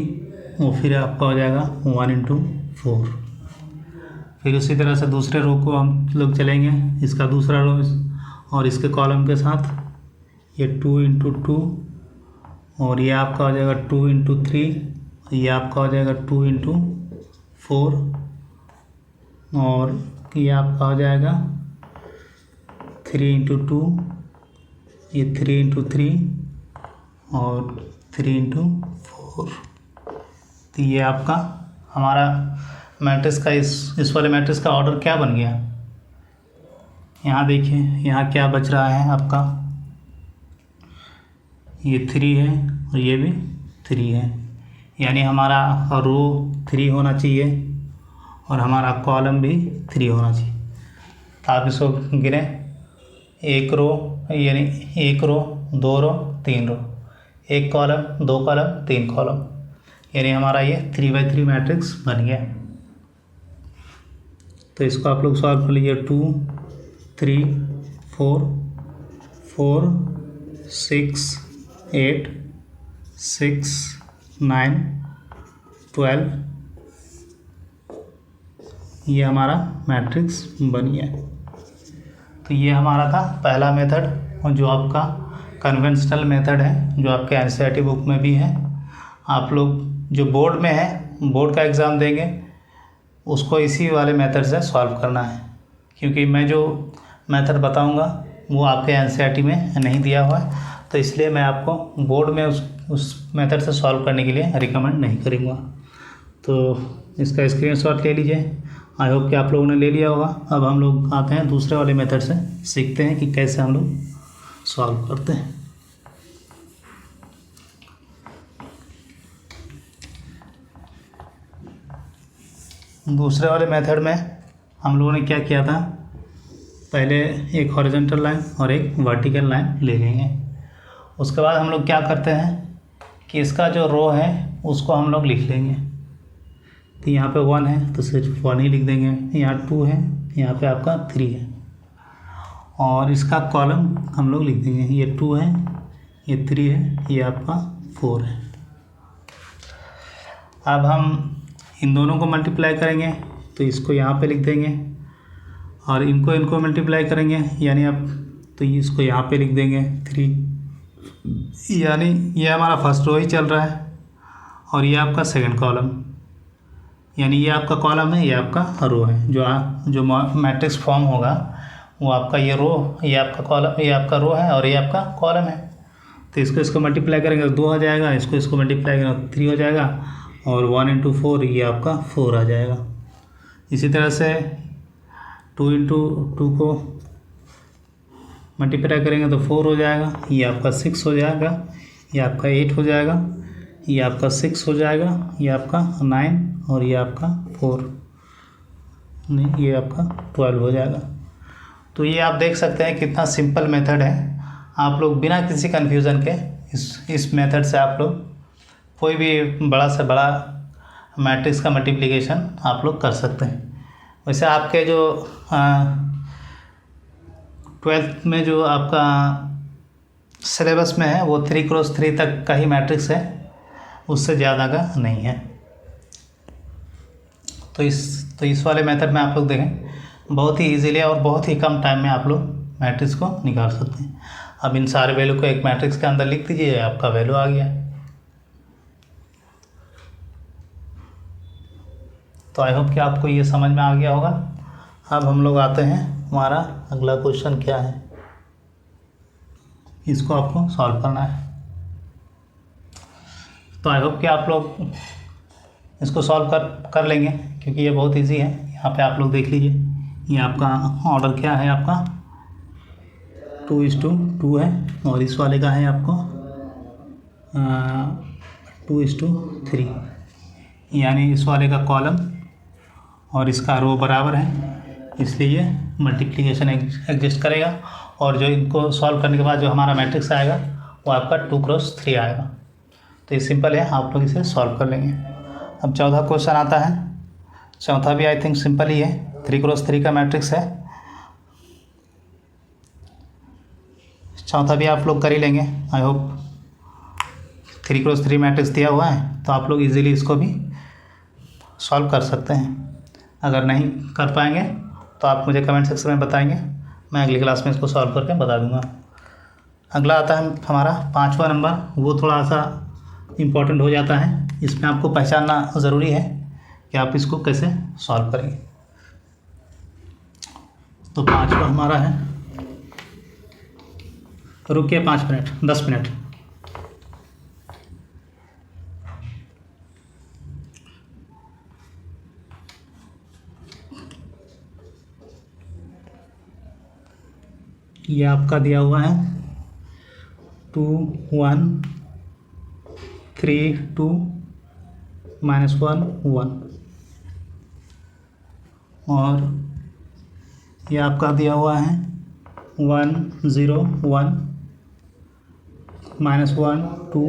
और फिर आपका हो जाएगा 1 इंटू 4। फिर उसी तरह से दूसरे रो को हम लोग चलेंगे, इसका दूसरा रो और इसके कॉलम के साथ, ये 2 इंटू 2, और ये आपका हो जाएगा 2 इंटू 3, ये आपका हो जाएगा 2 इंटू 4, और ये आपका हो जाएगा 3 इंटू 2, ये 3 इंटू 3 और 3 इंटू 4। तो ये आपका हमारा मैट्रिक्स का इस वाले मैट्रिक्स का ऑर्डर क्या बन गया। यहाँ देखिए, यहाँ क्या बच रहा है आपका, ये 3 है और ये भी 3 है, यानी हमारा रो 3 होना चाहिए और हमारा कॉलम भी 3 होना चाहिए। तो आप इसको गिने, एक रो यानी एक रो, 2 रो, 3 रो, एक कॉलम, 2 कॉलम, 3 कॉलम, यानी हमारा ये 3x3 मैट्रिक्स बन गया। तो इसको आप लोग सॉल्व कर लीजिए। 2 3 4 4 6 8 6 9 12, ये हमारा मैट्रिक्स बन गया। तो ये हमारा था पहला मेथड, और जो आपका कन्वेंशनल मेथड है, जो आपके एनसीईआरटी बुक में भी है। आप लोग जो बोर्ड में है, बोर्ड का एग्ज़ाम देंगे, उसको इसी वाले मेथड से सॉल्व करना है, क्योंकि मैं जो मेथड बताऊंगा वो आपके एनसीईआरटी में नहीं दिया हुआ है, तो इसलिए मैं आपको बोर्ड में उस मेथड से सॉल्व करने के लिए रिकमेंड नहीं करूँगा। तो इसका स्क्रीनशॉट ले लीजिए। आई होप कि आप लोगों ने ले लिया होगा। अब हम लोग आते हैं दूसरे वाले मेथड से, सीखते हैं कि कैसे हम लोग सॉल्व करते हैं। दूसरे वाले मेथड में हम लोगों ने क्या किया था, पहले एक हॉरिजॉन्टल लाइन और एक वर्टिकल लाइन ले लेंगे। उसके बाद हम लोग क्या करते हैं कि इसका जो रो है उसको हम लोग लिख लेंगे। तो यहाँ पे 1 है तो सिर्फ 1 ही लिख देंगे, यहाँ 2 है, यहाँ पे आपका 3 है, और इसका कॉलम हम लोग लिख देंगे, ये 2 है, ये 3 है, ये आपका 4 है। अब हम इन दोनों को मल्टीप्लाई करेंगे, तो इसको यहाँ पे लिख देंगे, और इनको मल्टीप्लाई करेंगे, यानी अब तो इसको यहाँ पे लिख देंगे 3, यानी ये हमारा फर्स्ट रो ही चल रहा है, और ये आपका सेकंड कॉलम, यानी ये आपका कॉलम है, ये आपका रो है। जो मैट्रिक्स फॉर्म होगा वो आपका ये रो, ये आपका कॉलम, ये आपका रो है और ये आपका कॉलम है। तो इसको मल्टीप्लाई करेंगे तो 2 आ जाएगा, इसको मल्टीप्लाई करेंगे तो 3 हो जाएगा, और 1 इंटू 4 ये आपका 4 आ जाएगा। इसी तरह से 2 इंटू 2 को मल्टीप्लाई करेंगे तो 4 हो जाएगा, ये आपका 6 हो जाएगा, ये आपका 8 हो जाएगा, ये आपका 6 हो जाएगा, ये आपका 9, और ये आपका 4 नहीं, ये आपका 12 हो जाएगा। तो ये आप देख सकते हैं कितना सिंपल मेथड है। आप लोग बिना किसी कन्फ्यूज़न के इस मेथड से आप लोग कोई भी बड़ा से बड़ा मैट्रिक्स का मल्टीप्लिकेशन आप लोग कर सकते हैं। वैसे आपके जो 12th में जो आपका सिलेबस में है वो 3x3 तक का ही मैट्रिक्स है, उससे ज़्यादा का नहीं है। तो इस वाले मेथड में आप लोग देखें, बहुत ही इजीली और बहुत ही कम टाइम में आप लोग मैट्रिक्स को निकाल सकते हैं। अब इन सारे वैल्यू को एक मैट्रिक्स के अंदर लिख दीजिए, आपका वैल्यू आ गया। तो आई होप कि आपको ये समझ में आ गया होगा। अब हम लोग आते हैं, हमारा अगला क्वेश्चन क्या है, इसको आपको सॉल्व करना है। तो आई होप कि आप लोग इसको सॉल्व कर लेंगे, क्योंकि ये बहुत इजी है। यहाँ पे आप लोग देख लीजिए, ये आपका ऑर्डर क्या है, आपका 2:2 है, और इस वाले का है आपको 2:3, यानी इस वाले का कॉलम और इसका रो बराबर है, इसलिए मल्टीप्लिकेशन एग्जिस्ट करेगा। और जो इनको सॉल्व करने के बाद जो हमारा मैट्रिक्स आएगा वो आपका 2x3 आएगा। तो ये सिंपल है, आप लोग इसे सॉल्व कर लेंगे। अब चौथा क्वेश्चन आता है। चौथा भी आई थिंक सिंपल ही है, 3x3 का मैट्रिक्स है। चौथा भी आप लोग कर ही लेंगे आई होप। 3x3 मैट्रिक्स दिया हुआ है तो आप लोग इजीली इसको भी सॉल्व कर सकते हैं। अगर नहीं कर पाएंगे तो आप मुझे कमेंट सेक्शन में बताएंगे, मैं अगली क्लास में इसको सॉल्व करके बता दूंगा। अगला आता है हमारा 5वां नंबर, वो थोड़ा सा इम्पोर्टेंट हो जाता है। इसमें आपको पहचानना ज़रूरी है कि आप इसको कैसे सॉल्व करेंगे। तो 5वां हमारा है, रुकिए 5 मिनट 10 मिनट। ये आपका दिया हुआ है 2 1 3 2 -1 1, और ये आपका दिया हुआ है 1 0 1 -1 2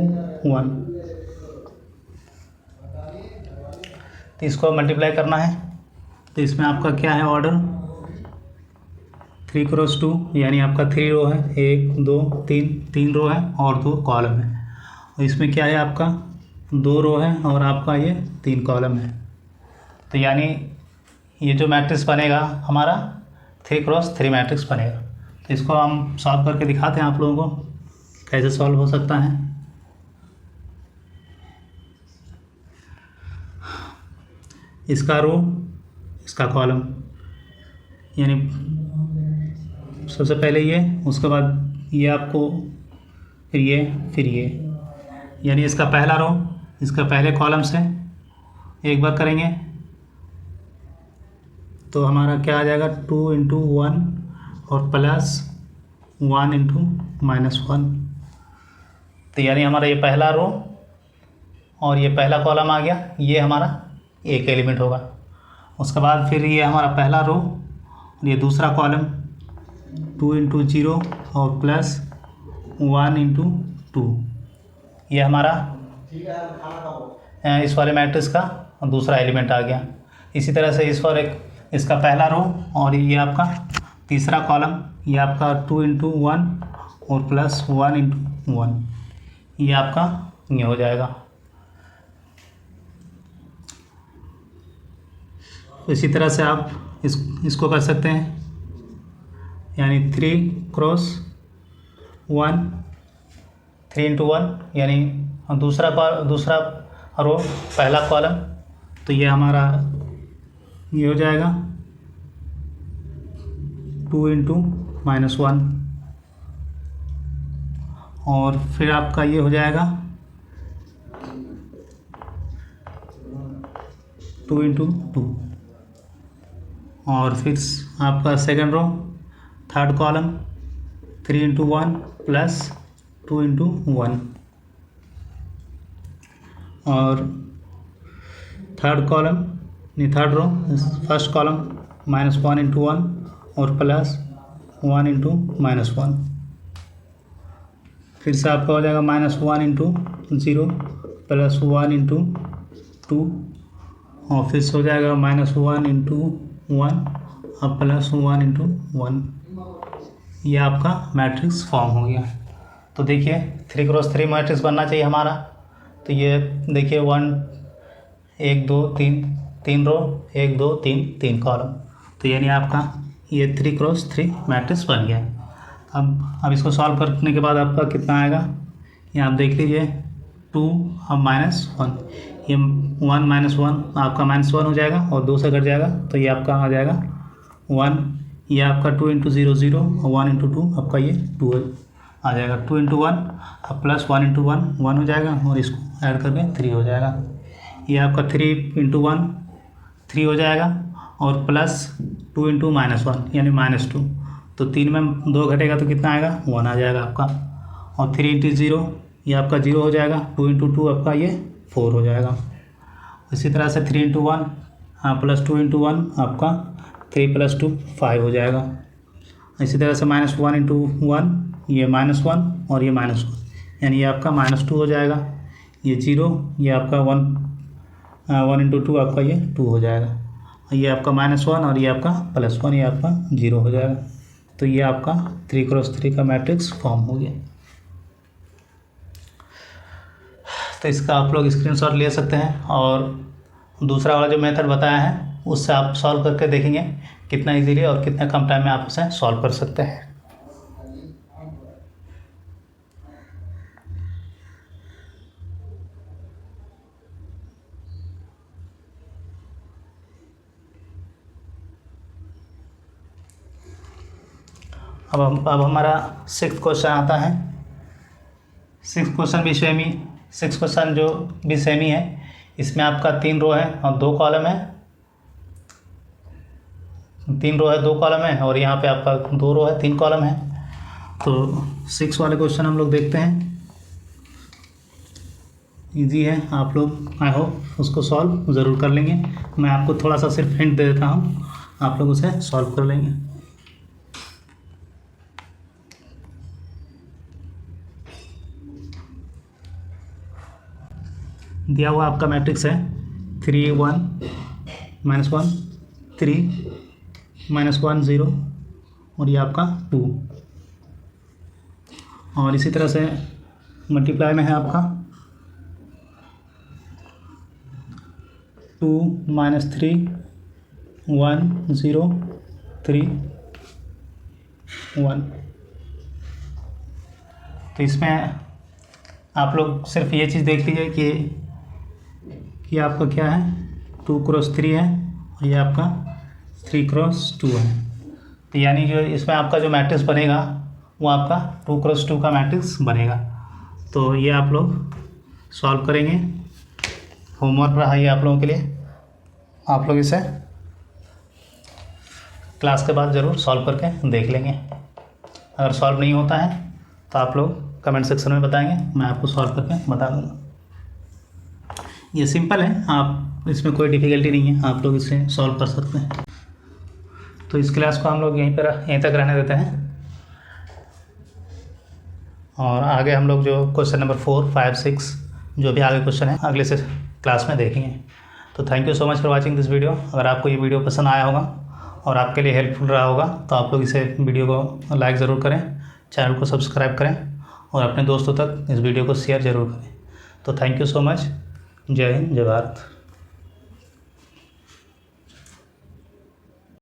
1। तो इसको मल्टीप्लाई करना है। तो इसमें आपका क्या है ऑर्डर, 3x2, यानी आपका 3 रो है, 1 2 3 रो है और 2 कॉलम है। और इसमें क्या है आपका 2 रो है और आपका ये 3 कॉलम है। तो यानी ये जो मैट्रिक्स बनेगा हमारा 3x3 मैट्रिक्स बनेगा। तो इसको हम सॉल्व करके दिखाते हैं आप लोगों को कैसे सॉल्व हो सकता है। इसका रो, इसका कॉलम, यानी सबसे पहले ये, उसके बाद ये आपको, फिर ये, यानी इसका पहला रो इसका पहले कॉलम से एक बार करेंगे तो हमारा क्या आ जाएगा 2 × 1 और प्लस 1 × -1। तो यानी हमारा ये पहला रो और ये पहला कॉलम आ गया, ये हमारा एक एलिमेंट होगा। उसके बाद फिर ये हमारा पहला रो और ये दूसरा कॉलम 2 × 0 और प्लस 1 × 2, ये हमारा इस वाले मैट्रिक्स का दूसरा एलिमेंट आ गया। इसी तरह से इस पर इसका पहला रो और ये आपका तीसरा कॉलम, ये आपका 2 × 1 और प्लस 1 × 1, ये आपका ये हो जाएगा। इसी तरह से आप इसको कर सकते हैं, यानी 3x1 3 × 1, यानी दूसरा रो पहला कॉलम, तो ये हमारा ये हो जाएगा 2 × -1, और फिर आपका ये हो जाएगा 2 × 2, और फिर आपका second row third column 3 × 1 plus 2 × 1, और थर्ड कॉलम नहीं थर्ड रो फर्स्ट कॉलम -1 × 1 और प्लस 1 × -1, फिर से आपका हो जाएगा -1 × 0 प्लस 1 × 2, और फिर से हो जाएगा -1 × 1 और प्लस 1 × 1। ये आपका मैट्रिक्स फॉर्म हो गया। तो देखिए 3x3 मैट्रिक्स बनना चाहिए हमारा। तो ये देखिए 1 2 3 रो 1 2 3 कॉलम, तो यानी आपका ये 3x3 मैट्रिक्स बन गया। अब इसको सॉल्व करने के बाद आपका कितना आएगा, ये आप देख लीजिए 2 अब -1, ये 1 -1 आपका -1 हो जाएगा और 2 से कट जाएगा, तो ये आपका आ जाएगा 1, ये आपका 2 × 0 0 और 1 × 2 आपका ये 2 आ जाएगा। 2 × 1 अब प्लस 1 × 1 1 हो जाएगा, और इसको ऐड करके 3 हो जाएगा। ये आपका 3 × 1 3 हो जाएगा और प्लस 2 × -1 यानी -2, तो 3 में 2 घटेगा तो कितना आएगा 1 आ जाएगा आपका। और 3 × 0 ये आपका 0 हो जाएगा। 2 इंटू 2 आपका ये 4 हो जाएगा। इसी तरह से 3 इंटू 1 प्लस 2 इंटू 1 आपका 3 प्लस 2 5 हो जाएगा। इसी तरह से -1 इंटू 1 ये -1 और ये -1, यानी ये आपका -2 हो जाएगा। ये 0, ये आपका 1 इंटू 2 आपका ये 2 हो जाएगा। ये आपका -1 और ये आपका +1, ये आपका 0 हो जाएगा। तो ये आपका 3 क्रॉस 3 का मैट्रिक्स फॉर्म हो गया। तो इसका आप लोग स्क्रीनशॉट ले सकते हैं और दूसरा वाला जो मेथड बताया है उससे आप सॉल्व करके देखेंगे कितना इजीली और कितना कम टाइम में आप उसे सॉल्व कर सकते हैं। अब हमारा 6th क्वेश्चन आता है। 6th क्वेश्चन भी सेम ही, 6th क्वेश्चन जो भी सेम ही है। इसमें आपका 3 रो है और 2 कॉलम है। 3 रो है 2 कॉलम है और यहाँ पे आपका 2 रो है 3 कॉलम है। तो 6 वाले क्वेश्चन हम लोग देखते हैं। इजी है, आप लोग आई होप उसको सॉल्व ज़रूर कर लेंगे। मैं आपको थोड़ा सा सिर्फ हिंट दे देता हूँ, आप लोग उसे सॉल्व कर लेंगे। दिया हुआ आपका मैट्रिक्स है 3 1 -1 3 -1 0 और ये आपका 2, और इसी तरह से मल्टीप्लाई में है आपका 2 -3 1 0 3 1। तो इसमें आप लोग सिर्फ ये चीज़ देख लीजिए कि आपका क्या है, 2 क्रॉस 3 है और ये आपका 3 क्रॉस 2 है। तो यानी जो इसमें आपका जो मैट्रिक्स बनेगा वो आपका 2 क्रॉस 2 का मैट्रिक्स बनेगा। तो ये आप लोग सॉल्व करेंगे। होमवर्क रहा ये आप लोगों के लिए, आप लोग इसे क्लास के बाद ज़रूर सॉल्व करके देख लेंगे। अगर सॉल्व नहीं होता है तो आप लोग कमेंट सेक्शन में बताएंगे, मैं आपको सॉल्व करके बता दूँगा। ये सिंपल है, आप इसमें कोई डिफ़िकल्टी नहीं है, आप लोग इसे सॉल्व कर सकते हैं। तो इस क्लास को हम लोग यहीं तक रहने देते हैं और आगे हम लोग जो क्वेश्चन नंबर 4 5 6 जो भी आगे क्वेश्चन है अगले से क्लास में देखेंगे। तो thank you so much for watching this video. अगर आपको ये वीडियो पसंद आया होगा और आपके लिए हेल्पफुल रहा होगा तो आप लोग इसे वीडियो को लाइक ज़रूर करें, चैनल को सब्सक्राइब करें और अपने दोस्तों तक इस वीडियो को शेयर ज़रूर करें। तो थैंक यू सो मच। जय हिंद, जय भारत।